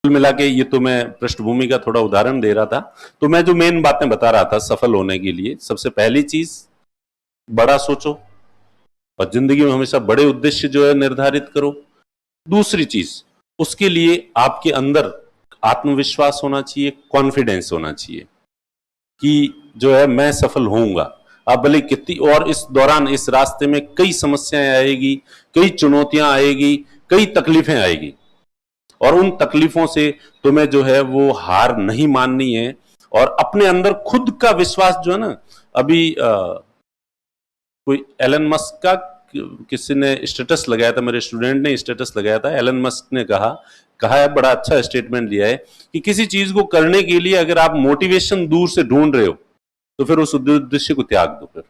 कुल मिला के ये तो मैं पृष्ठभूमि का थोड़ा उदाहरण दे रहा था। तो मैं जो मेन बातें बता रहा था सफल होने के लिए, सबसे पहली चीज बड़ा सोचो और जिंदगी में हमेशा बड़े उद्देश्य जो है निर्धारित करो। दूसरी चीज, उसके लिए आपके अंदर आत्मविश्वास होना चाहिए, कॉन्फिडेंस होना चाहिए कि जो है मैं सफल होऊंगा। आप भले कितनी, और इस दौरान इस रास्ते में कई समस्याएं आएगी, कई चुनौतियां आएगी, कई तकलीफें आएगी, और उन तकलीफों से तुम्हें जो है वो हार नहीं माननी है। और अपने अंदर खुद का विश्वास जो है ना, अभी कोई एलन मस्क का किसी ने स्टेटस लगाया था, मेरे स्टूडेंट ने स्टेटस लगाया था। एलन मस्क ने कहा है, बड़ा अच्छा स्टेटमेंट दिया है कि किसी चीज को करने के लिए अगर आप मोटिवेशन दूर से ढूंढ रहे हो तो फिर उस उद्देश्य को त्याग दो। फिर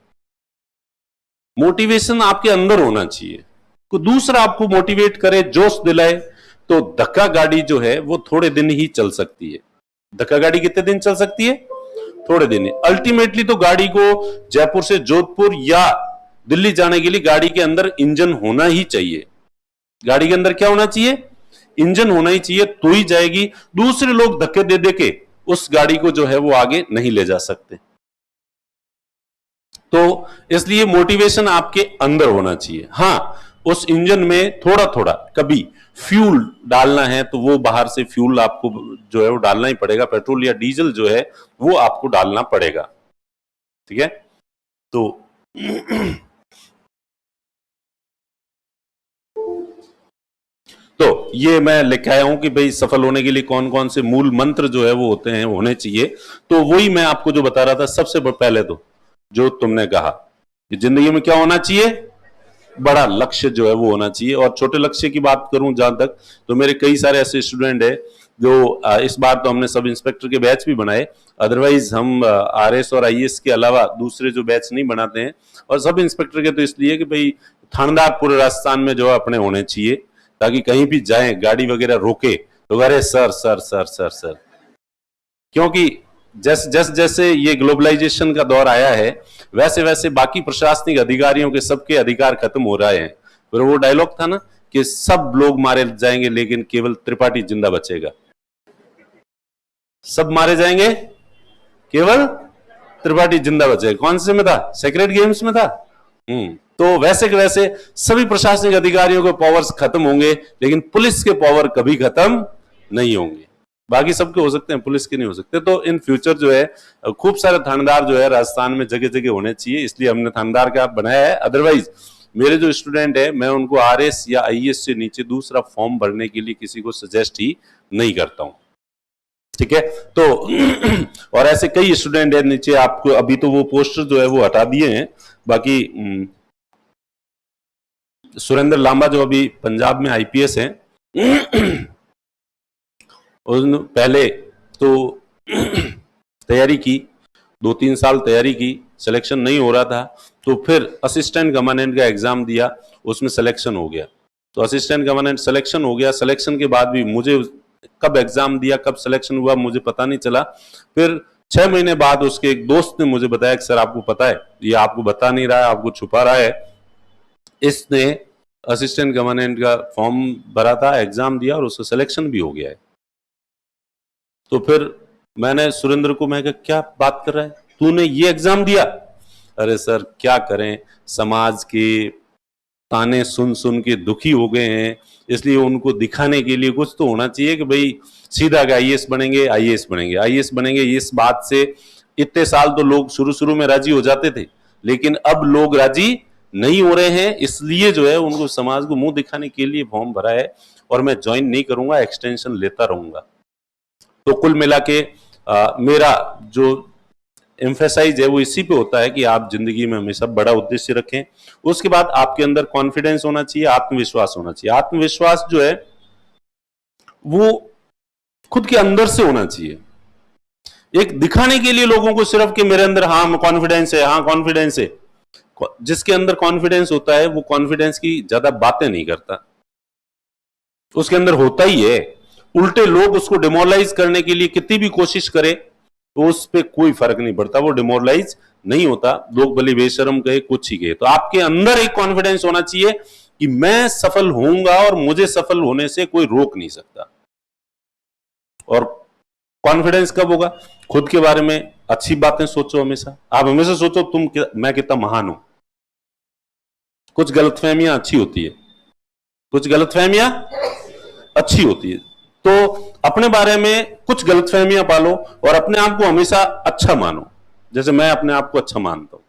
मोटिवेशन आपके अंदर होना चाहिए, कोई दूसरा आपको मोटिवेट करे, जोश दिलाए, तो धक्का गाड़ी जो है वो थोड़े दिन ही चल सकती है। धक्का गाड़ी कितने दिन चल सकती है? थोड़े दिन ही। अल्टीमेटली तो गाड़ी को जयपुर से जोधपुर या दिल्ली जाने के लिए गाड़ी के अंदर इंजन होना ही चाहिए। गाड़ी के अंदर क्या होना चाहिए? इंजन होना ही चाहिए, तो ही जाएगी। दूसरे लोग धक्के दे दे के उस गाड़ी को जो है वो आगे नहीं ले जा सकते। तो इसलिए मोटिवेशन आपके अंदर होना चाहिए। हां, उस इंजन में थोड़ा थोड़ा कभी फ्यूल डालना है तो वो बाहर से फ्यूल आपको जो है वो डालना ही पड़ेगा, पेट्रोल या डीजल जो है वो आपको डालना पड़ेगा। ठीक है? तो तो ये मैं लेके आया हूं कि भाई सफल होने के लिए कौन कौन से मूल मंत्र जो है वो होते हैं, होने चाहिए। तो वही मैं आपको जो बता रहा था, सबसे पहले तो जो तुमने कहा कि जिंदगी में क्या होना चाहिए, बड़ा लक्ष्य जो है वो होना चाहिए। और छोटे लक्ष्य की बात करूं जहां तक, तो मेरे कई सारे ऐसे स्टूडेंट है जो इस बार तो हमने सब इंस्पेक्टर के बैच भी बनाए, अदरवाइज हम आरएस और आईएएस के अलावा दूसरे जो बैच नहीं बनाते हैं। और सब इंस्पेक्टर के तो इसलिए कि भाई थानेदार पूरे राजस्थान में जो है अपने होने चाहिए, ताकि कहीं भी जाए गाड़ी वगैरह रोके तो अरे sir sir sir sir sir. क्योंकि जैसे जैसे ये ग्लोबलाइजेशन का दौर आया है, वैसे वैसे बाकी प्रशासनिक अधिकारियों के सबके अधिकार खत्म हो रहे हैं। फिर वो डायलॉग था ना कि सब लोग मारे जाएंगे लेकिन केवल त्रिपाठी जिंदा बचेगा। सब मारे जाएंगे, केवल त्रिपाठी जिंदा बचेगा। कौन से में था? सेक्रेट गेम्स में था। तो वैसे के वैसे सभी प्रशासनिक अधिकारियों के पावर्स खत्म होंगे, लेकिन पुलिस के पावर कभी खत्म नहीं होंगे। बाकी सबके हो सकते हैं, पुलिस के नहीं हो सकते। तो इन फ्यूचर जो है खूब सारे थानेदार जो है राजस्थान में जगह जगह होने चाहिए, इसलिए हमने थानेदार का बनाया है। अदरवाइज मेरे जो स्टूडेंट है, मैं उनको आरएस या आईएएस से नीचे दूसरा फॉर्म भरने के लिए किसी को सजेस्ट ही नहीं करता हूं। ठीक है? तो और ऐसे कई स्टूडेंट है नीचे, आपको अभी तो वो पोस्टर जो है वो हटा दिए हैं। बाकी सुरेंद्र लांबा जो अभी पंजाब में आईपीएस हैं, पहले तो तैयारी की, 2-3 साल तैयारी की, सिलेक्शन नहीं हो रहा था, तो फिर असिस्टेंट कमांडेंट का एग्जाम दिया, उसमें सिलेक्शन हो गया। तो असिस्टेंट कमांडेंट सिलेक्शन हो गया। सिलेक्शन के बाद भी मुझे कब एग्जाम दिया, कब सिलेक्शन हुआ, मुझे पता नहीं चला। फिर 6 महीने बाद उसके एक दोस्त ने मुझे बताया कि सर आपको पता है, ये आपको बता नहीं रहा है, आपको छुपा रहा है। इसने असिस्टेंट कमांडेंट का फॉर्म भरा था, एग्जाम दिया और उसका सिलेक्शन भी हो गया है। तो फिर मैंने सुरेंद्र को, मैं कहा क्या बात कर रहा है, तूने ये एग्जाम दिया? अरे सर क्या करें, समाज के ताने सुन सुन के दुखी हो गए हैं, इसलिए उनको दिखाने के लिए कुछ तो होना चाहिए कि भाई सीधा आईएएस बनेंगे, आईएएस बनेंगे, आईएएस बनेंगे। इस बात से इतने साल तो लोग शुरू शुरू में राजी हो जाते थे, लेकिन अब लोग राजी नहीं हो रहे हैं। इसलिए जो है उनको समाज को मुंह दिखाने के लिए फॉर्म भरा है, और मैं ज्वाइन नहीं करूंगा, एक्सटेंशन लेता रहूंगा। तो कुल मिला के मेरा जो एम्फेसाइज है वो इसी पे होता है कि आप जिंदगी में हमेशा बड़ा उद्देश्य रखें। उसके बाद आपके अंदर कॉन्फिडेंस होना चाहिए, आत्मविश्वास होना चाहिए। आत्मविश्वास जो है वो खुद के अंदर से होना चाहिए, एक दिखाने के लिए लोगों को सिर्फ कि मेरे अंदर हाँ कॉन्फिडेंस है, हाँ कॉन्फिडेंस है। जिसके अंदर कॉन्फिडेंस होता है वो कॉन्फिडेंस की ज्यादा बातें नहीं करता, उसके अंदर होता ही है। उल्टे लोग उसको डिमोरलाइज करने के लिए कितनी भी कोशिश करे तो उस पर कोई फर्क नहीं पड़ता, वो डिमोरलाइज नहीं होता। लोग भले बेशरम कहे, कुछ ही कहे, तो आपके अंदर एक कॉन्फिडेंस होना चाहिए कि मैं सफल होऊंगा और मुझे सफल होने से कोई रोक नहीं सकता। और कॉन्फिडेंस कब होगा? खुद के बारे में अच्छी बातें सोचो हमेशा। आप हमेशा सोचो मैं कितना महान हूं। कुछ गलतफहमियां अच्छी होती है, कुछ गलतफहमियां अच्छी होती है, तो अपने बारे में कुछ गलतफहमियां पालो और अपने आप को हमेशा अच्छा मानो। जैसे मैं अपने आप को अच्छा मानता हूं,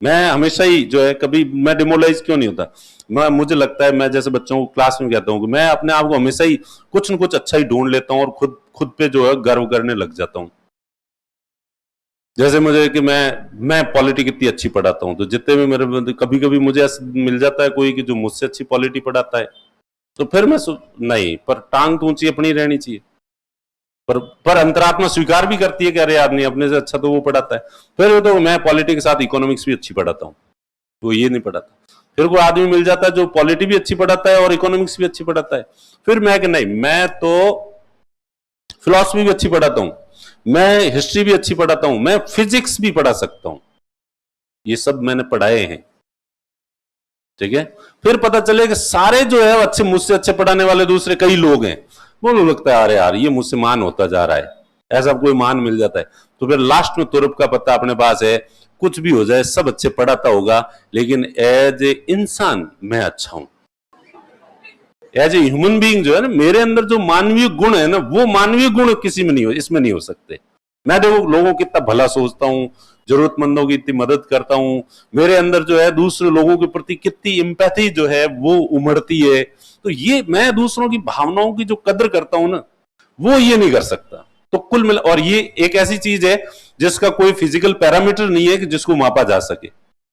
मैं हमेशा ही जो है, कभी मैं डिमोलाइज क्यों नहीं होता। मुझे लगता है, मैं जैसे बच्चों को क्लास में कहता हूं कि मैं अपने आप को हमेशा ही कुछ न कुछ अच्छा ही ढूंढ लेता हूं और खुद पे जो है गर्व करने लग जाता हूं। जैसे मुझे कि मैं पॉलिटी कितनी अच्छी पढ़ाता हूं, तो जितने भी मेरे कभी कभी मुझे मिल जाता है कोई कि जो मुझसे अच्छी पॉलिटी पढ़ाता है, तो फिर मैं नहीं, पर टांग तो ऊंची अपनी रहनी चाहिए। पर अंतरात्मा स्वीकार भी करती है कि अरे यार नहीं, अपने से अच्छा तो वो पढ़ाता है। फिर तो मैं पॉलिटी के साथ इकोनॉमिक्स भी अच्छी पढ़ाता हूँ, वो ये नहीं पढ़ाता। फिर कोई आदमी मिल जाता है जो पॉलिटी भी अच्छी पढ़ाता है और इकोनॉमिक्स भी अच्छी पढ़ाता है, फिर मैं कि नहीं, मैं तो फिलॉसफी भी अच्छी पढ़ाता हूँ, मैं हिस्ट्री भी अच्छी पढ़ाता हूँ, मैं फिजिक्स भी पढ़ा सकता हूँ, ये सब मैंने पढ़ाए हैं। ठीक है, फिर पता चले कि सारे जो है अच्छे, मुझसे अच्छे पढ़ाने वाले दूसरे कई लोग हैं, वो लगता है अरे यार ये मुझसे मान होता जा रहा है, ऐसा कोई मान मिल जाता है। तो फिर लास्ट में तुरप का पत्ता अपने पास है, कुछ भी हो जाए सब अच्छे पढ़ाता होगा, लेकिन एज ए इंसान मैं अच्छा हूं। एज ए ह्यूमन बीइंग जो है ना, मेरे अंदर जो मानवीय गुण है ना, वो मानवीय गुण किसी में नहीं हो, इसमें नहीं हो सकते। मैं देखो लोगों को कितना भला सोचता हूँ, जरूरतमंदों की इतनी मदद करता हूं, मेरे अंदर जो है दूसरे लोगों के प्रति कितनी एम्पैथी जो है वो उमड़ती है। तो ये मैं दूसरों की भावनाओं की जो कदर करता हूं ना, वो ये नहीं कर सकता। तो कुल मिला, और ये एक ऐसी चीज है जिसका कोई फिजिकल पैरामीटर नहीं है कि जिसको मापा जा सके,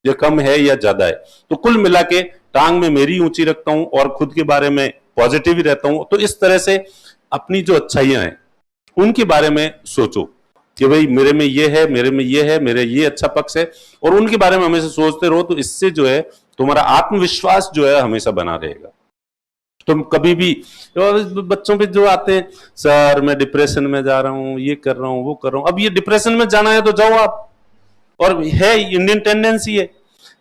ये कम है या ज्यादा है। तो कुल मिला के टांग में मेरी ऊंची रखता हूं और खुद के बारे में पॉजिटिव ही रहता हूं। तो इस तरह से अपनी जो अच्छाइयां हैं उनके बारे में सोचो कि भाई मेरे में ये है, मेरे में ये है, मेरे ये अच्छा पक्ष है, और उनके बारे में हमेशा सोचते रहो। तो इससे जो है तुम्हारा आत्मविश्वास जो है हमेशा बना रहेगा। तुम कभी भी, और बच्चों पे जो आते हैं, सर मैं डिप्रेशन में जा रहा हूं, ये कर रहा हूं, वो कर रहा हूं। अब ये डिप्रेशन में जाना है तो जाओ आप, और है इंडियन टेंडेंसी है,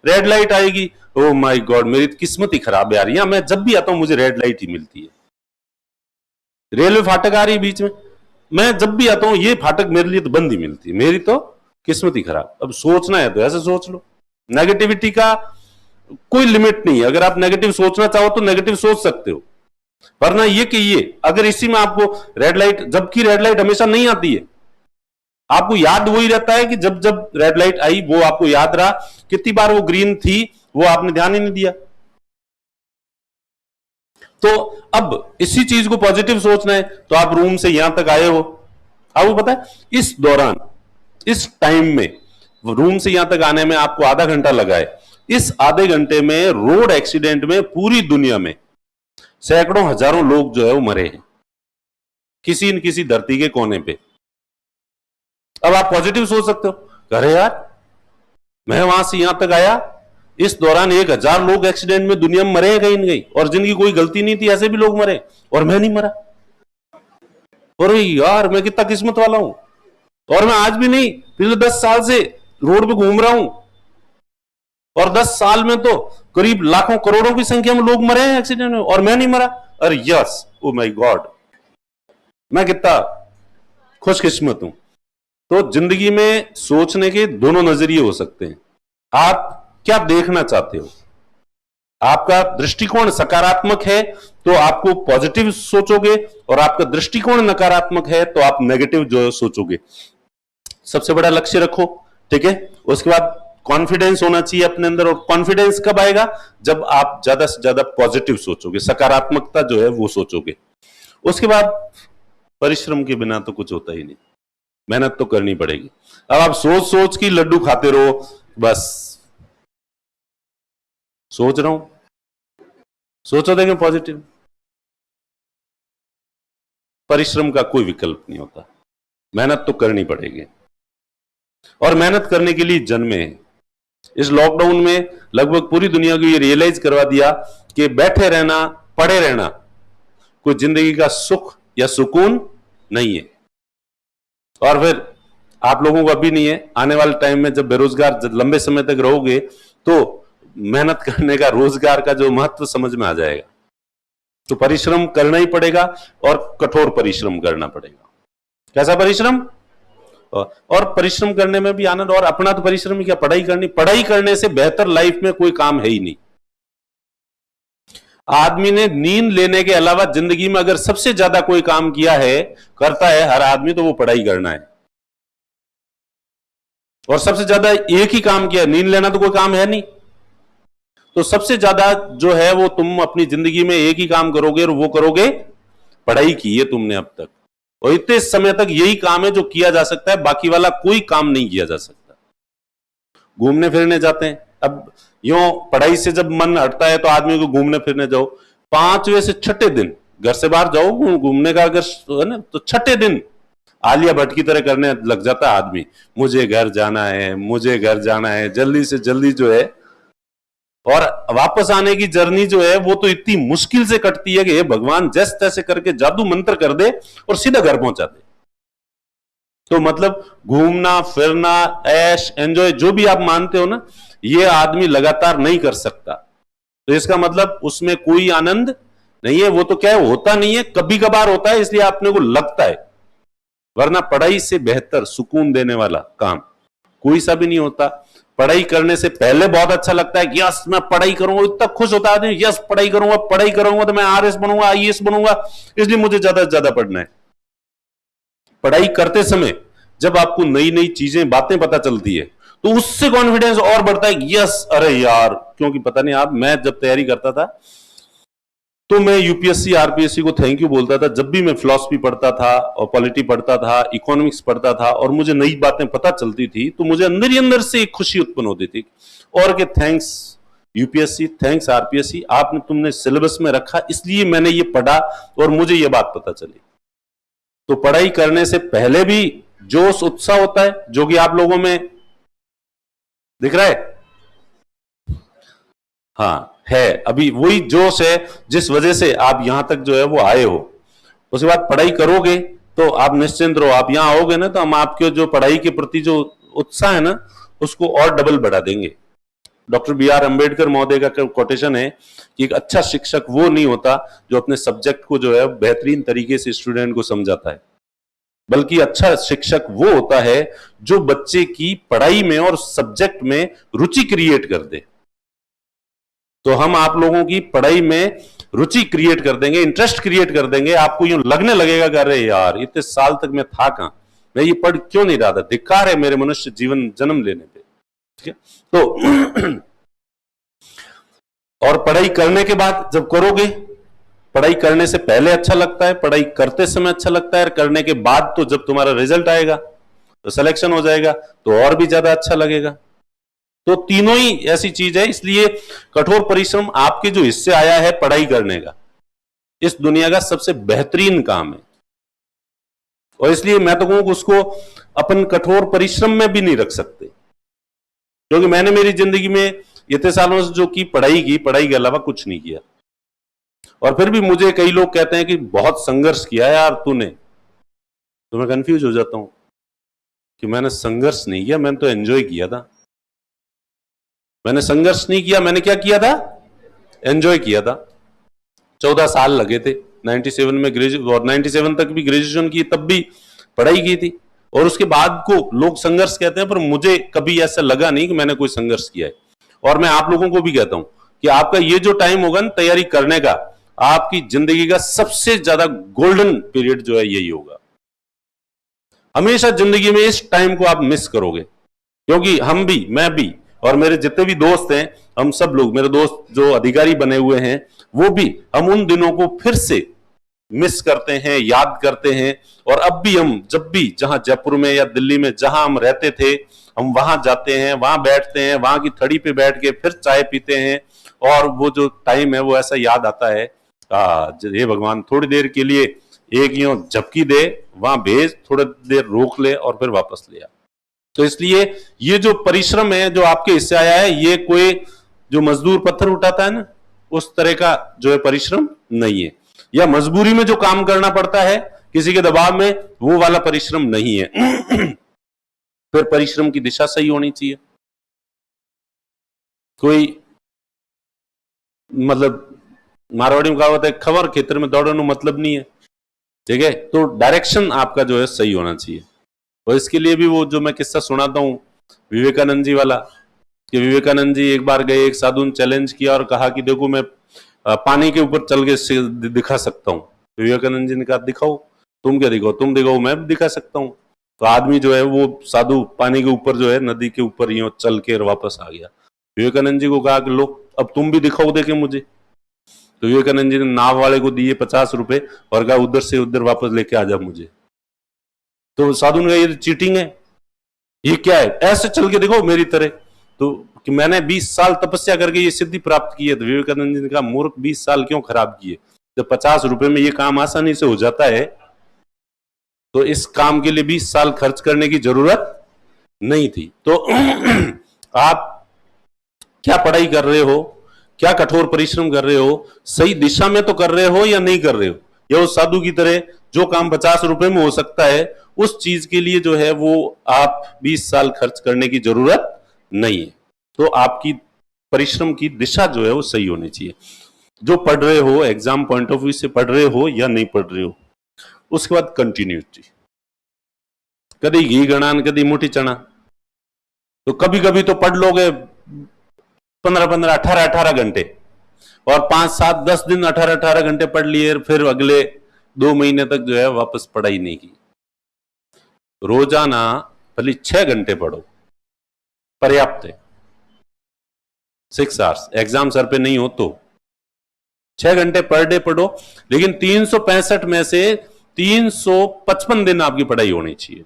रेड लाइट आएगी, ओ माय गॉड मेरी किस्मत ही खराब है यार, यहाँ मैं जब भी आता हूं मुझे रेड लाइट ही मिलती है। रेलवे फाटक आ रही है बीच में, मैं जब भी आता हूं ये फाटक मेरे लिए तो बंद ही मिलती है, मेरी तो किस्मत ही खराब। अब सोचना है तो ऐसे सोच लो, नेगेटिविटी का कोई लिमिट नहीं है। अगर आप नेगेटिव सोचना चाहो तो नेगेटिव सोच सकते हो, वरना ये कि ये अगर इसी में आपको रेड लाइट, जबकि रेड लाइट हमेशा नहीं आती है, आपको याद वही रहता है कि जब जब रेड लाइट आई वो आपको याद रहा, कितनी बार वो ग्रीन थी वो आपने ध्यान ही नहीं दिया। तो अब इसी चीज को पॉजिटिव सोचना है, तो आप रूम से यहां तक आए हो, आपको पता है इस दौरान, इस टाइम में, रूम से यहां तक आने में आपको आधा घंटा लगा है। इस आधे घंटे में रोड एक्सीडेंट में पूरी दुनिया में सैकड़ों हजारों लोग जो है वो मरे हैं, किसी न किसी धरती के कोने पे। अब आप पॉजिटिव सोच सकते हो, अरे यार मैं वहां से यहां तक आया, इस दौरान 1000 लोग एक्सीडेंट में दुनिया में मरे कहीं न कहीं, और जिनकी कोई गलती नहीं थी ऐसे भी लोग मरे, और मैं नहीं मरा। और यार मैं कितना किस्मत वाला हूं, और मैं आज भी नहीं, पिछले 10 साल से रोड पे घूम रहा हूं, और 10 साल में तो करीब लाखों करोड़ों की संख्या में लोग मरे हैं एक्सीडेंट में, और मैं नहीं मरा। अरे यस, ओ माय गॉड, मैं कितना खुशकिस्मत हूं। तो जिंदगी में सोचने के दोनों नजरिए हो सकते हैं। आप क्या देखना चाहते हो, आपका दृष्टिकोण सकारात्मक है तो आपको पॉजिटिव सोचोगे, और आपका दृष्टिकोण नकारात्मक है तो आप नेगेटिव जो सोचोगे। सबसे बड़ा लक्ष्य रखो, ठीक है। उसके बाद कॉन्फिडेंस होना चाहिए अपने अंदर, और कॉन्फिडेंस कब आएगा, जब आप ज्यादा से ज्यादा पॉजिटिव सोचोगे, सकारात्मकता जो है वो सोचोगे। उसके बाद परिश्रम के बिना तो कुछ होता ही नहीं, मेहनत तो करनी पड़ेगी। अब आप सोच सोच के लड्डू खाते रहो, बस सोच रहा हूं, सोचो देखें पॉजिटिव। परिश्रम का कोई विकल्प नहीं होता, मेहनत तो करनी पड़ेगी, और मेहनत करने के लिए जन्मे हैं। इस लॉकडाउन में लगभग पूरी दुनिया को ये रियलाइज करवा दिया कि बैठे रहना, पड़े रहना कोई जिंदगी का सुख या सुकून नहीं है। और फिर आप लोगों को अभी नहीं है, आने वाले टाइम में जब बेरोजगार लंबे समय तक रहोगे तो मेहनत करने का, रोजगार का जो महत्व समझ में आ जाएगा। तो परिश्रम करना ही पड़ेगा, और कठोर परिश्रम करना पड़ेगा। कैसा परिश्रम? और परिश्रम करने में भी आनंद। और अपना तो परिश्रम ही क्या, पढ़ाई करनी। पढ़ाई करने से बेहतर लाइफ में कोई काम है ही नहीं। आदमी ने नींद लेने के अलावा जिंदगी में अगर सबसे ज्यादा कोई काम किया है, करता है हर आदमी, तो वो पढ़ाई करना है। और सबसे ज्यादा एक ही काम किया, नींद लेना तो कोई काम है नहीं। तो सबसे ज्यादा जो है वो तुम अपनी जिंदगी में एक ही काम करोगे, और वो करोगे, पढ़ाई की है तुमने अब तक। और इतने समय तक यही काम है जो किया जा सकता है, बाकी वाला कोई काम नहीं किया जा सकता। घूमने फिरने जाते हैं, अब यूं पढ़ाई से जब मन हटता है तो आदमी को घूमने फिरने जाओ, 5वें से 6ठे दिन घर से बाहर जाओ घूमने का अगर है ना, तो 6ठे दिन आलिया भट्ट की तरह करने लग जाता है आदमी। मुझे घर जाना है, मुझे घर जाना है, जल्दी से जल्दी जो है। और वापस आने की जर्नी जो है वो तो इतनी मुश्किल से कटती है कि ये भगवान जैसे तैसे करके जादू मंत्र कर दे और सीधा घर पहुंचा दे। तो मतलब घूमना फिरना, ऐश एंजॉय जो भी आप मानते हो ना, ये आदमी लगातार नहीं कर सकता। तो इसका मतलब उसमें कोई आनंद नहीं है। वो तो क्या है, होता नहीं है, कभी कभार होता है, इसलिए आपने को लगता है। वरना पढ़ाई से बेहतर सुकून देने वाला काम कोई सा भी नहीं होता। पढ़ाई करने से पहले बहुत अच्छा लगता है कि यस मैं पढ़ाई करूंगा, इतना खुश होता है यस पढ़ाई करूंगा तो मैं आरएस बनूंगा, आईएएस बनूंगा, इसलिए मुझे ज्यादा से ज्यादा पढ़ना है। पढ़ाई करते समय जब आपको नई नई चीजें बातें पता चलती है तो उससे कॉन्फिडेंस और बढ़ता है। यस अरे यार, क्योंकि पता नहीं आप, मैं जब तैयारी करता था तो मैं यूपीएससी आरपीएससी को थैंक यू बोलता था। जब भी मैं फिलॉसफी पढ़ता था और पॉलिटी पढ़ता था, इकोनॉमिक्स पढ़ता था और मुझे नई बातें पता चलती थी, तो मुझे अंदर ही अंदर से एक खुशी उत्पन्न होती थी। और कि थैंक्स यूपीएससी, थैंक्स आरपीएससी, आपने तुमने सिलेबस में रखा, इसलिए मैंने ये पढ़ा और मुझे ये बात पता चली। तो पढ़ाई करने से पहले भी जोश उत्साह होता है, जो कि आप लोगों में दिख रहा है। हाँ है, अभी वही जोश है जिस वजह से आप यहां तक जो है वो आए हो। उसके बाद पढ़ाई करोगे तो आप निश्चिंत रहो, आप यहां आओगे ना तो हम आपके जो पढ़ाई के प्रति जो उत्साह है ना, उसको और डबल बढ़ा देंगे। डॉक्टर बी आर अम्बेडकर महोदय का कोटेशन है कि एक अच्छा शिक्षक वो नहीं होता जो अपने सब्जेक्ट को जो है बेहतरीन तरीके से स्टूडेंट को समझाता है, बल्कि अच्छा शिक्षक वो होता है जो बच्चे की पढ़ाई में और सब्जेक्ट में रुचि क्रिएट कर दे। तो हम आप लोगों की पढ़ाई में रुचि क्रिएट कर देंगे, इंटरेस्ट क्रिएट कर देंगे। आपको यूं लगने लगेगा कि अरे यार इतने साल तक मैं था कहां, मैं ये पढ़ क्यों नहीं रहा था, धिक्कार है मेरे मनुष्य जीवन जन्म लेने पे। ठीक है, तो और पढ़ाई करने के बाद जब करोगे, पढ़ाई करने से पहले अच्छा लगता है, पढ़ाई करते समय अच्छा लगता है, करने के बाद तो जब तुम्हारा रिजल्ट आएगा तो सिलेक्शन हो जाएगा तो और भी ज्यादा अच्छा लगेगा। तो तीनों ही ऐसी चीज है, इसलिए कठोर परिश्रम आपके जो हिस्से आया है पढ़ाई करने का, इस दुनिया का सबसे बेहतरीन काम है। और इसलिए मैं तो कहूं कि उसको अपन कठोर परिश्रम में भी नहीं रख सकते, क्योंकि मैंने मेरी जिंदगी में इतने सालों से जो की पढ़ाई की, पढ़ाई के अलावा कुछ नहीं किया। और फिर भी मुझे कई लोग कहते हैं कि बहुत संघर्ष किया यार तूने, तो मैं कंफ्यूज हो जाता हूं कि मैंने संघर्ष नहीं किया, मैंने तो एंजॉय किया था। मैंने संघर्ष नहीं किया, मैंने क्या किया था, एंजॉय किया था। 14 साल लगे थे 97 में ग्रेजुएट, और 97 तक भी ग्रेजुएशन की, तब भी पढ़ाई की थी। और उसके बाद को लोग संघर्ष कहते हैं, पर मुझे कभी ऐसा लगा नहीं कि मैंने कोई संघर्ष किया है। और मैं आप लोगों को भी कहता हूं कि आपका ये जो टाइम होगा ना तैयारी करने का, आपकी जिंदगी का सबसे ज्यादा गोल्डन पीरियड जो है यही होगा। हमेशा जिंदगी में इस टाइम को आप मिस करोगे, क्योंकि हम भी, मैं भी और मेरे जितने भी दोस्त हैं, हम सब लोग, मेरे दोस्त जो अधिकारी बने हुए हैं वो भी, हम उन दिनों को फिर से मिस करते हैं, याद करते हैं। और अब भी हम जब भी जहां जयपुर में या दिल्ली में जहां हम रहते थे, हम वहां जाते हैं, वहां बैठते हैं, वहां की थड़ी पे बैठ के फिर चाय पीते हैं, और वो जो टाइम है वो ऐसा याद आता है, हे भगवान थोड़ी देर के लिए एक यूं झपकी दे, वहां भेज, थोड़ी देर रोक ले और फिर वापस ले आ। तो इसलिए ये जो परिश्रम है जो आपके हिस्से आया है, ये कोई जो मजदूर पत्थर उठाता है ना, उस तरह का जो है परिश्रम नहीं है। या मजबूरी में जो काम करना पड़ता है किसी के दबाव में, वो वाला परिश्रम नहीं है। फिर परिश्रम की दिशा सही होनी चाहिए। कोई मतलब मारवाड़ी में कहावत है, खबर खेतर में दौड़ने मतलब नहीं है। ठीक है, तो डायरेक्शन आपका जो है सही होना चाहिए। और इसके लिए भी वो जो मैं किस्सा सुनाता हूं विवेकानंद जी वाला, कि विवेकानंद जी एक बार गए, एक साधु ने चैलेंज किया और कहा कि देखो मैं पानी के ऊपर चल के दिखा सकता हूं। विवेकानंद जी ने कहा दिखाओ। तुम क्या दिखाओ? तुम दिखाओ, मैं भी दिखा सकता हूं। तो आदमी जो है वो साधु पानी के ऊपर जो है नदी के ऊपर यूं चल के वापस आ गया। विवेकानंद जी को कहा कि लो अब तुम भी दिखाओ देखे मुझे। तो विवेकानंद जी ने नाव वाले को दिए 50 रुपए और कहा उधर से उधर वापस लेके आ जा मुझे। तो साधु ने कहा ये चीटिंग है, ये क्या है, ऐसे चल के देखो मेरी तरह। तो कि मैंने 20 साल तपस्या करके ये सिद्धि प्राप्त की है। तो विवेकानंद जी ने कहा मूर्ख 20 साल क्यों खराब किए, जब 50 रुपए में ये काम आसानी से हो जाता है तो इस काम के लिए 20 साल खर्च करने की जरूरत नहीं थी। तो आप क्या पढ़ाई कर रहे हो, क्या कठोर परिश्रम कर रहे हो, सही दिशा में तो कर रहे हो या नहीं कर रहे हो? या उस साधु की तरह जो काम 50 रुपए में हो सकता है उस चीज के लिए जो है वो आप 20 साल खर्च करने की जरूरत नहीं है। तो आपकी परिश्रम की दिशा जो है वो सही होनी चाहिए। जो पढ़ रहे हो एग्जाम पॉइंट ऑफ व्यू से पढ़ रहे हो या नहीं पढ़ रहे हो। उसके बाद कंटिन्यूटी, कभी घी गणान कभी मुठी चना। तो कभी कभी तो पढ़ लोगे 15-15, 18-18 घंटे, और 5-7-10 दिन 18-18 घंटे पढ़ लिए, फिर अगले 2 महीने तक जो है वापस पढ़ाई नहीं की। रोजाना भले 6 घंटे पढ़ो, पर्याप्त है। 6 आवर्स, एग्जाम सर पे नहीं हो तो 6 घंटे पर डे पढ़ो, लेकिन 365 में से 355 दिन आपकी पढ़ाई होनी चाहिए।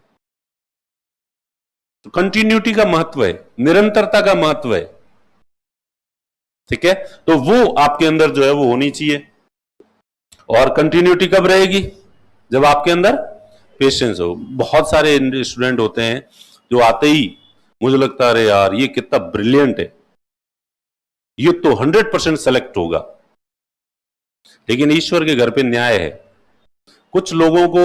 तो कंटिन्यूटी का महत्व है, निरंतरता का महत्व है। ठीक है, तो वो आपके अंदर जो है वो होनी चाहिए। और कंटिन्यूटी कब रहेगी? जब आपके अंदर पेशेंस हो। बहुत सारे स्टूडेंट होते हैं जो आते ही मुझे लगता है अरे यार ये कितना ब्रिलियंट है, ये तो 100% सेलेक्ट होगा। लेकिन ईश्वर के घर पे न्याय है। कुछ लोगों को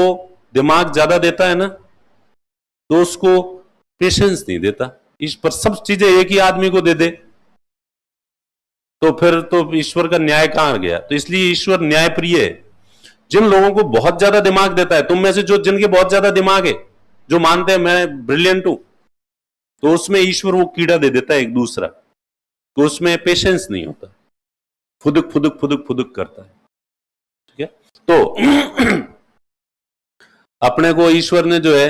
दिमाग ज्यादा देता है ना, तो उसको पेशेंस नहीं देता। ईश्वर सब चीजें एक ही आदमी को दे दे तो फिर तो ईश्वर का न्याय कहां गया? तो इसलिए ईश्वर न्याय प्रिय है। जिन लोगों को बहुत ज्यादा दिमाग देता है, तुम में से जो जिनके बहुत ज्यादा दिमाग है, जो मानते हैं मैं ब्रिलियंट हूं, तो उसमें ईश्वर वो कीड़ा दे देता है एक दूसरा। तो उसमें पेशेंस नहीं होता, फुदुक फुदुक फुदुक फुदुक करता है। ठीक है, तो अपने को ईश्वर ने जो है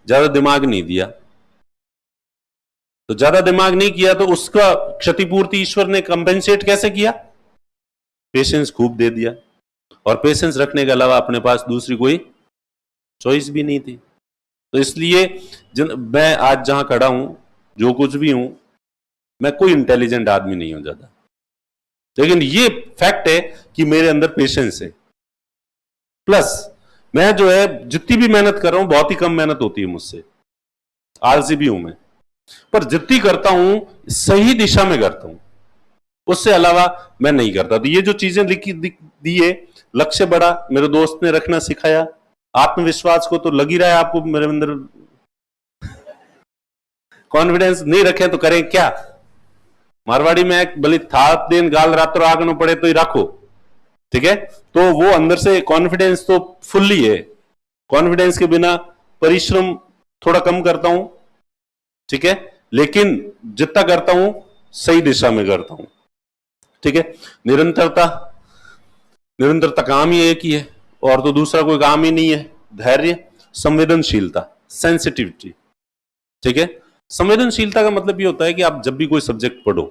ज्यादा दिमाग नहीं दिया, तो ज्यादा दिमाग नहीं किया तो उसका क्षतिपूर्ति ईश्वर ने कंपेंसेट कैसे किया? पेशेंस खूब दे दिया। और पेशेंस रखने के अलावा अपने पास दूसरी कोई चॉइस भी नहीं थी। तो इसलिए मैं आज जहां खड़ा हूं, जो कुछ भी हूं, मैं कोई इंटेलिजेंट आदमी नहीं हूं ज्यादा, लेकिन ये फैक्ट है कि मेरे अंदर पेशेंस है। प्लस मैं जो है जितनी भी मेहनत कर रहा हूं, बहुत ही कम मेहनत होती है मुझसे, आलसी भी हूं मैं, पर जितनी करता हूं सही दिशा में करता हूं, उससे अलावा मैं नहीं करता। तो ये जो चीजें लिखी दी है, लक्ष्य बड़ा मेरे दोस्त ने रखना सिखाया, आत्मविश्वास को तो लग ही रहा है आपको मेरे अंदर। कॉन्फिडेंस नहीं रखे तो करें क्या? मारवाड़ी में एक भले थाप दिन गाल रात्रो आगनो पड़े तो ही रखो। ठीक है, तो वो अंदर से कॉन्फिडेंस तो फुल्ली है। कॉन्फिडेंस के बिना परिश्रम थोड़ा कम करता हूं, ठीक है, लेकिन जितना करता हूं सही दिशा में करता हूं। ठीक है, निरंतरता, निरंतरता काम ही एक ही है, और तो दूसरा कोई काम ही नहीं है। धैर्य, संवेदनशीलता, सेंसिटिविटी। ठीक है, संवेदनशीलता का मतलब ये होता है कि आप जब भी कोई सब्जेक्ट पढ़ो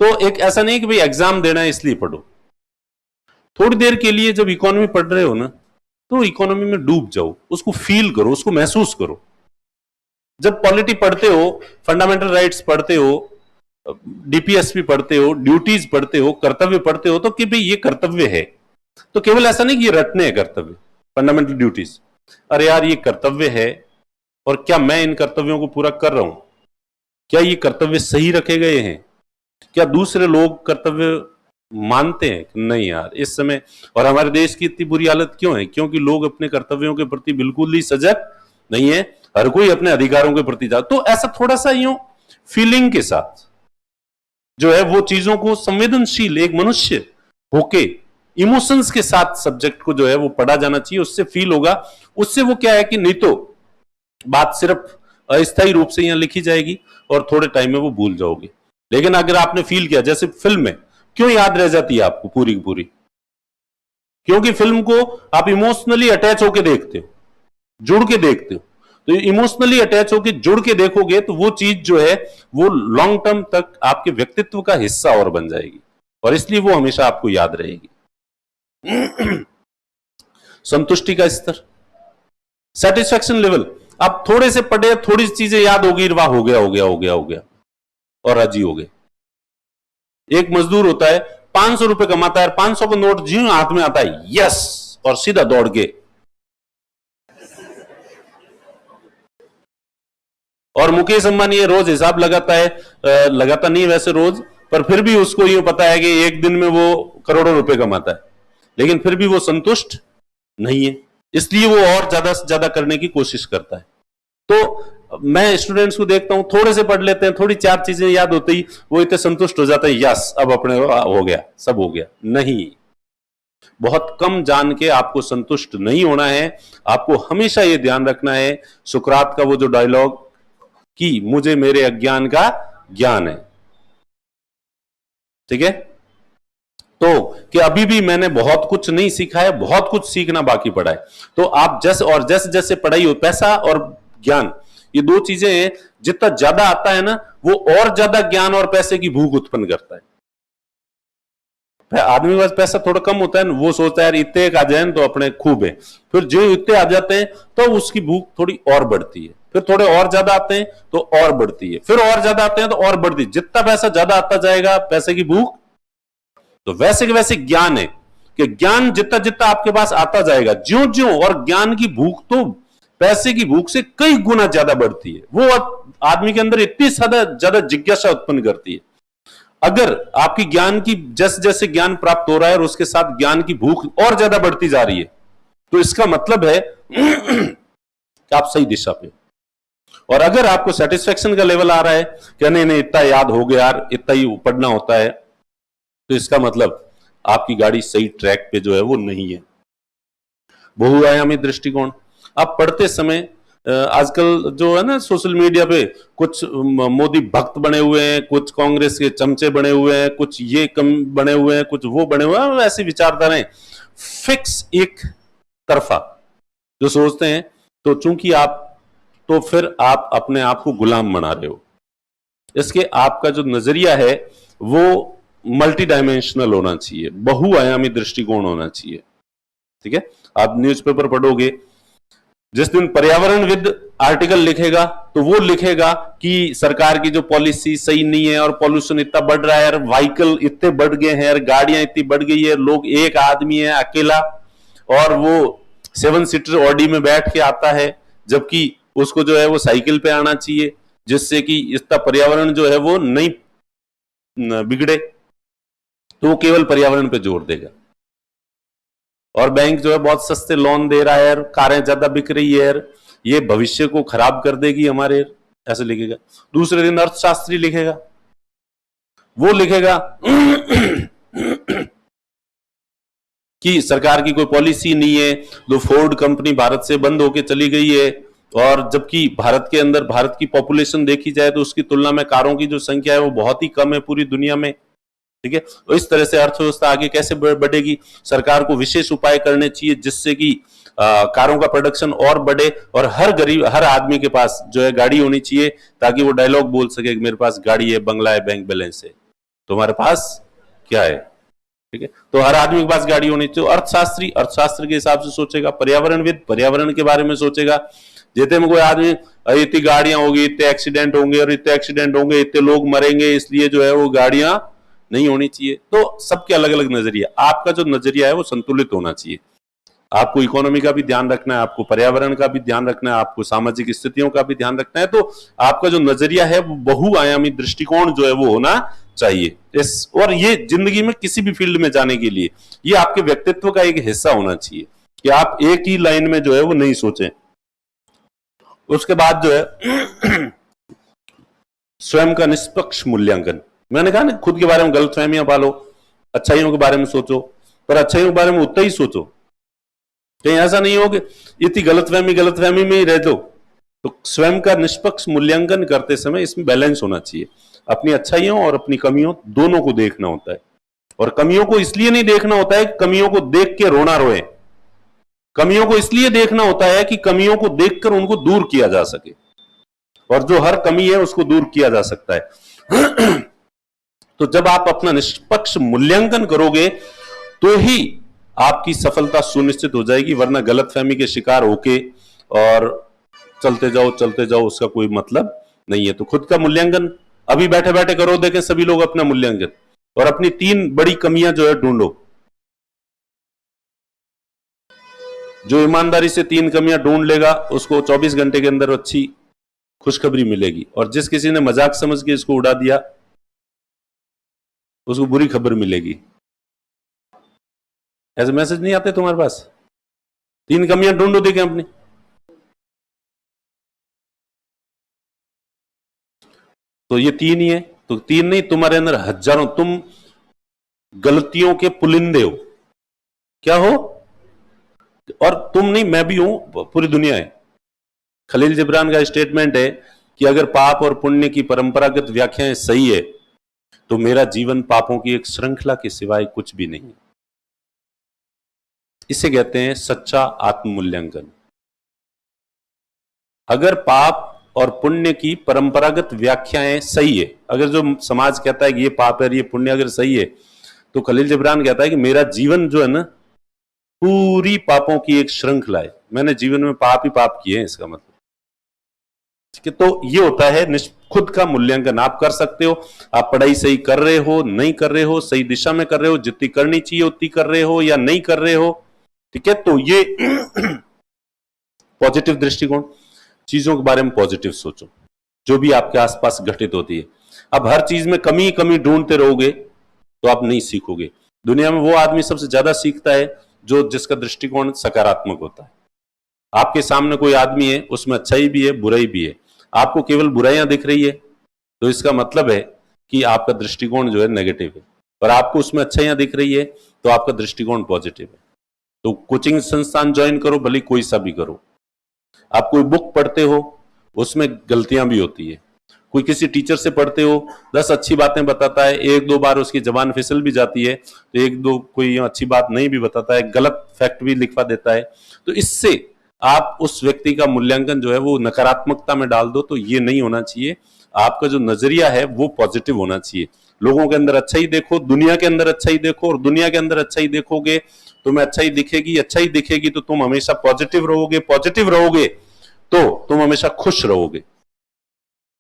तो एक ऐसा नहीं कि भाई एग्जाम देना है इसलिए पढ़ो। थोड़ी देर के लिए जब इकोनॉमी पढ़ रहे हो ना, तो इकोनॉमी में डूब जाओ, उसको फील करो, उसको महसूस करो। जब पॉलिटी पढ़ते हो, फंडामेंटल राइट्स पढ़ते हो, डीपीएसपी पढ़ते हो, ड्यूटीज पढ़ते हो, कर्तव्य पढ़ते हो, तो कि भाई ये कर्तव्य है, तो केवल ऐसा नहीं कि ये रटने हैं कर्तव्य, फंडामेंटल ड्यूटीज। अरे यार ये कर्तव्य है, और क्या मैं इन कर्तव्यों को पूरा कर रहा हूं? क्या ये कर्तव्य सही रखे गए हैं? क्या दूसरे लोग कर्तव्य मानते हैं कि नहीं यार इस समय? और हमारे देश की इतनी बुरी हालत क्यों है? क्योंकि लोग अपने कर्तव्यों के प्रति बिल्कुल ही सजग नहीं है, हर कोई अपने अधिकारों के प्रति जा। तो ऐसा थोड़ा सा यूं फीलिंग के साथ जो है वो चीजों को, संवेदनशील एक मनुष्य होके इमोशंस के साथ सब्जेक्ट को जो है वो पढ़ा जाना चाहिए, उससे फील होगा। उससे वो क्या है कि नहीं तो बात सिर्फ अस्थायी रूप से यहां लिखी जाएगी और थोड़े टाइम में वो भूल जाओगे। लेकिन अगर आपने फील किया, जैसे फिल्म में क्यों याद रह जाती है आपको पूरी की पूरी, क्योंकि फिल्म को आप इमोशनली अटैच होकर देखते हो, जुड़ के देखते हो। तो इमोशनली अटैच होकर जुड़ के देखोगे तो वो चीज जो है वो लॉन्ग टर्म तक आपके व्यक्तित्व का हिस्सा और बन जाएगी, और इसलिए वो हमेशा आपको याद रहेगी। संतुष्टि का स्तर, सेटिस्फेक्शन लेवल, आप थोड़े से पढ़े, थोड़ी चीजें याद होगी, वाह हो गया हो गया हो गया हो गया, और राजी हो गए। एक मजदूर होता है, 500 रुपए कमाता है, 500 का नोट जी हाथ में आता है, यस, और सीधा दौड़ के, और मुकेश अंबानी ये रोज हिसाब लगाता है, लगाता नहीं वैसे रोज, पर फिर भी उसको ये पता है कि एक दिन में वो करोड़ों रुपए कमाता है, लेकिन फिर भी वो संतुष्ट नहीं है, इसलिए वो और ज्यादा से ज्यादा करने की कोशिश करता है। तो मैं स्टूडेंट्स को देखता हूं, थोड़े से पढ़ लेते हैं, थोड़ी चार चीजें याद होती ही वो इतने संतुष्ट हो जाता है, यस अब अपने हो गया, सब हो गया। नहीं, बहुत कम जान के आपको संतुष्ट नहीं होना है। आपको हमेशा ये ध्यान रखना है, सुकरात का वो जो डायलॉग कि मुझे मेरे अज्ञान का ज्ञान है, ठीक है, तो कि अभी भी मैंने बहुत कुछ नहीं सीखा है, बहुत कुछ सीखना बाकी पड़ा है। तो आप जैसे जैसे पढ़ाई हो, पैसा और ज्ञान ये दो चीजें हैं, जितना ज्यादा आता है ना वो और ज्यादा ज्ञान और पैसे की भूख उत्पन्न करता है। आदमी के पास पैसा थोड़ा कम होता है ना, वो सोचता है यार इतने आ जाए तो अपने खूब है, फिर जो इतने आ जाते हैं तो उसकी भूख थोड़ी और बढ़ती है, फिर थोड़े और ज्यादा आते हैं तो और बढ़ती है, फिर और ज्यादा आते हैं तो और बढ़ती है। जितना पैसा ज्यादा आता जाएगा पैसे की भूख, तो वैसे के वैसे ज्ञान है कि ज्ञान जितना जितना आपके पास आता जाएगा ज्यों ज्यों, और ज्ञान की भूख तो पैसे की भूख से कई गुना ज्यादा बढ़ती है, वो आदमी के अंदर इतनी ज्यादा जिज्ञासा उत्पन्न करती है। अगर आपकी ज्ञान की जैसे जैसे ज्ञान प्राप्त हो रहा है और उसके साथ ज्ञान की भूख और ज्यादा बढ़ती जा रही है, तो इसका मतलब है कि आप सही दिशा पे। और अगर आपको सेटिस्फेक्शन का लेवल आ रहा है कि नहीं नहीं इतना याद हो गया यार, इतना ही पढ़ना होता है, तो इसका मतलब आपकी गाड़ी सही ट्रैक पे जो है वो नहीं है। बहुआयामी दृष्टिकोण, आप पढ़ते समय आजकल जो है ना सोशल मीडिया पे कुछ मोदी भक्त बने हुए हैं, कुछ कांग्रेस के चमचे बने हुए हैं, कुछ ये कम बने हुए हैं, कुछ वो बने हुए हैं, ऐसी विचारधाराएं फिक्स एक तरफा जो सोचते हैं, तो चूंकि आप तो फिर आप अपने आप को गुलाम बना रहे हो। इसके आपका जो नजरिया है वो मल्टी डायमेंशनल होना चाहिए, बहुआयामी दृष्टिकोण होना चाहिए, ठीक है। आप न्यूज़पेपर पढ़ोगे, जिस दिन पर्यावरणविद आर्टिकल लिखेगा तो वो लिखेगा कि सरकार की जो पॉलिसी सही नहीं है और पॉल्यूशन इतना बढ़ रहा है, व्हीकल इतने बढ़ गए हैं, गाड़ियां इतनी बढ़ गई है, लोग, एक आदमी है अकेला और वो 7 सीटर ऑडी में बैठ के आता है, जबकि उसको जो है वो साइकिल पे आना चाहिए, जिससे कि इसका पर्यावरण जो है वो नहीं बिगड़े, तो वो केवल पर्यावरण पे जोर देगा। और बैंक जो है बहुत सस्ते लोन दे रहा है, कारें ज्यादा बिक रही है, ये भविष्य को खराब कर देगी हमारे, ऐसे लिखेगा। दूसरे दिन अर्थशास्त्री लिखेगा, वो लिखेगा कि सरकार की कोई पॉलिसी नहीं है, तो फोर्ड कंपनी भारत से बंद होकर चली गई है, और जबकि भारत के अंदर भारत की पॉपुलेशन देखी जाए तो उसकी तुलना में कारों की जो संख्या है वो बहुत ही कम है पूरी दुनिया में, ठीक है। तो इस तरह से अर्थव्यवस्था आगे कैसे बढ़ेगी, सरकार को विशेष उपाय करने चाहिए जिससे कि कारों का प्रोडक्शन और बढ़े, और हर गरीब, हर आदमी के पास जो है गाड़ी होनी चाहिए, ताकि वो डायलॉग बोल सके कि मेरे पास गाड़ी है, बंगला है, बैंक बैलेंस है, तुम्हारे पास क्या है, ठीक है। तो हर आदमी के पास गाड़ी होनी चाहिए। अर्थशास्त्री अर्थशास्त्र के हिसाब से सोचेगा, पर्यावरणविद पर्यावरण के बारे में सोचेगा, जैसे में कोई आदमी इतनी गाड़ियां होगी, इतने एक्सीडेंट होंगे, और इतने एक्सीडेंट होंगे, इतने लोग मरेंगे, इसलिए जो है वो गाड़ियां नहीं होनी चाहिए। तो सबके अलग अलग नजरिया, आपका जो नजरिया है वो संतुलित होना चाहिए। आपको इकोनॉमी का भी ध्यान रखना है, आपको पर्यावरण का भी ध्यान रखना है, आपको सामाजिक स्थितियों का भी ध्यान रखना है, तो आपका जो नजरिया है वो बहुआयामी दृष्टिकोण जो है वो होना चाहिए। और ये जिंदगी में किसी भी फील्ड में जाने के लिए ये आपके व्यक्तित्व का एक हिस्सा होना चाहिए कि आप एक ही लाइन में जो है वो नहीं सोचें। उसके बाद जो है स्वयं का निष्पक्ष मूल्यांकन। मैंने कहा ना, खुद के बारे में गलतफहमियां पालो, अच्छाइयों के बारे में सोचो, पर अच्छाइयों के बारे में उतना ही सोचो। कहीं ऐसा नहीं हो कि इतनी गलतफहमी में ही रह दो। तो स्वयं का निष्पक्ष मूल्यांकन करते समय इसमें बैलेंस होना चाहिए। अपनी अच्छाइयों और अपनी कमियों दोनों को देखना होता है। और कमियों को इसलिए नहीं देखना होता है कि कमियों को देख के रोना रोए। कमियों को इसलिए देखना होता है कि कमियों को देखकर उनको दूर किया जा सके, और जो हर कमी है उसको दूर किया जा सकता है। तो जब आप अपना निष्पक्ष मूल्यांकन करोगे तो ही आपकी सफलता सुनिश्चित हो जाएगी, वरना गलतफहमी के शिकार होके और चलते जाओ उसका कोई मतलब नहीं है। तो खुद का मूल्यांकन अभी बैठे बैठे करो। देखें सभी लोग अपना मूल्यांकन, और अपनी 3 बड़ी कमियां जो है ढूंढो। जो ईमानदारी से 3 कमियां ढूंढ लेगा उसको 24 घंटे के अंदर अच्छी खुशखबरी मिलेगी, और जिस किसी ने मजाक समझ के इसको उड़ा दिया उसको बुरी खबर मिलेगी। ऐसे मैसेज नहीं आते तुम्हारे पास? 3 कमियां ढूंढो देखें अपनी। तो ये 3 ही है। तो 3 नहीं, तुम्हारे अंदर हजारों, तुम गलतियों के पुलिंदे हो। क्या हो? और तुम नहीं, मैं भी हूं, पूरी दुनिया है। खलील जिब्रान का स्टेटमेंट है कि अगर पाप और पुण्य की परंपरागत व्याख्याएं सही है तो मेरा जीवन पापों की एक श्रृंखला के सिवाय कुछ भी नहीं। इसे कहते हैं सच्चा आत्ममूल्यांकन। अगर पाप और पुण्य की परंपरागत व्याख्याएं सही है, अगर जो समाज कहता है कि ये पाप है ये पुण्य अगर सही है, तो खलील जिब्रान कहता है कि मेरा जीवन जो है ना पूरी पापों की एक श्रृंखला है। मैंने जीवन में पाप ही पाप किए हैं, इसका मतलब। ठीक है, तो ये होता है खुद का मूल्यांकन। आप कर सकते हो, आप पढ़ाई सही कर रहे हो, नहीं कर रहे हो, सही दिशा में कर रहे हो, जितनी करनी चाहिए उतनी कर रहे हो या नहीं कर रहे हो। ठीक है, तो ये पॉजिटिव दृष्टिकोण, चीजों के बारे में पॉजिटिव सोचो जो भी आपके आसपास घटित होती है। अब हर चीज में कमी कमी ढूंढते रहोगे तो आप नहीं सीखोगे। दुनिया में वो आदमी सबसे ज्यादा सीखता है जिसका दृष्टिकोण सकारात्मक होता है। आपके सामने कोई आदमी है, उसमें अच्छाई भी है बुराई भी है, आपको केवल बुराइयां दिख रही है तो इसका मतलब है कि आपका दृष्टिकोण जो है नेगेटिव है, और आपको उसमें अच्छाइयां दिख रही है तो आपका दृष्टिकोण पॉजिटिव है। तो कोचिंग संस्थान ज्वाइन करो, भले कोई सा भी करो। आप कोई बुक पढ़ते हो, उसमें गलतियां भी होती है। कोई किसी टीचर से पढ़ते हो, 10 अच्छी बातें बताता है, 1-2 बार उसकी जबान फिसल भी जाती है, तो 1-2 कोई अच्छी बात नहीं भी बताता है, गलत फैक्ट भी लिखवा देता है। तो इससे आप उस व्यक्ति का मूल्यांकन जो है वो नकारात्मकता में डाल दो। तो ये नहीं होना चाहिए। आपका जो नजरिया है वो पॉजिटिव होना चाहिए। लोगों के अंदर अच्छाई देखो, दुनिया के अंदर अच्छाई देखो, और दुनिया के अंदर अच्छाई देखोगे तुम्हें अच्छाई दिखेगी तो तुम हमेशा पॉजिटिव रहोगे तो तुम हमेशा खुश रहोगे।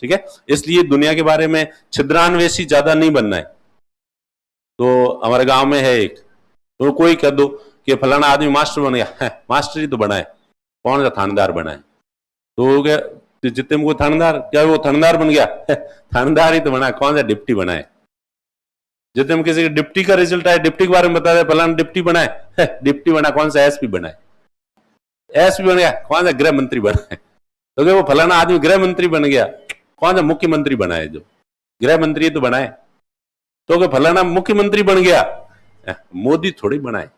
ठीक है, इसलिए दुनिया के बारे में छिद्रान्वेषी ज्यादा नहीं बनना है। तो हमारे गांव में है एक, तो कोई कह दो कि फलाना आदमी मास्टर बन गया, मास्टर ही तो बना है, कौन सा थानेदार बना है? तो क्या जितने में कोई थानेदार, क्या वो थानेदार बन गया? थानेदार ही तो बना है, कौन सा डिप्टी बना है? जितने में किसी के डिप्टी का रिजल्ट आया, डिप्टी के बारे में बता दे, फलाना डिप्टी बना है, डिप्टी बना, कौन सा एसपी बना है? एसपी बन गया, कौन सा गृह मंत्री बना है? तो क्या वो फलाना आदमी गृह मंत्री बन गया, कौन सा मुख्यमंत्री बना है? जो गृह मंत्री तो बना है। तो क्या फलाना मुख्यमंत्री बन गया, मोदी थोड़ी बना है।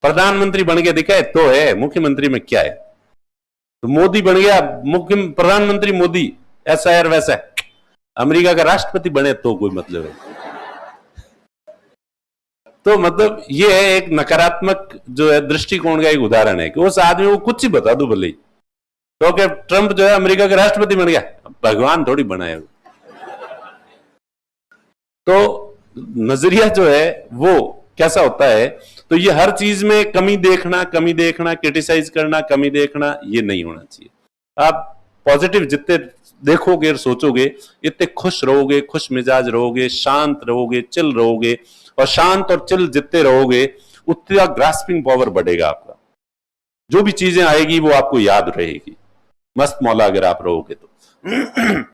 प्रधानमंत्री बन गया दिखा है तो है, मुख्यमंत्री में क्या है? तो मोदी बन गया, मुख्य प्रधानमंत्री मोदी, ऐसा है वैसा है। अमेरिका का राष्ट्रपति बने तो कोई मतलब है? तो मतलब ये है एक नकारात्मक जो है दृष्टिकोण का एक उदाहरण है कि उस आदमी को कुछ ही बता दो भले ही। तो क्या ट्रंप जो है अमेरिका का राष्ट्रपति बन गया, भगवान थोड़ी बना है। तो नजरिया जो है वो कैसा होता है? तो ये हर चीज में कमी देखना, क्रिटिसाइज करना, कमी देखना, ये नहीं होना चाहिए। आप पॉजिटिव जितने देखोगे और सोचोगे इतने खुश रहोगे, खुश मिजाज रहोगे, शांत रहोगे, चिल रहोगे, और शांत और चिल जितने रहोगे उतना ग्रास्पिंग पावर बढ़ेगा आपका। जो भी चीजें आएगी वो आपको याद रहेगी। मस्त मौला अगर आप रहोगे तो।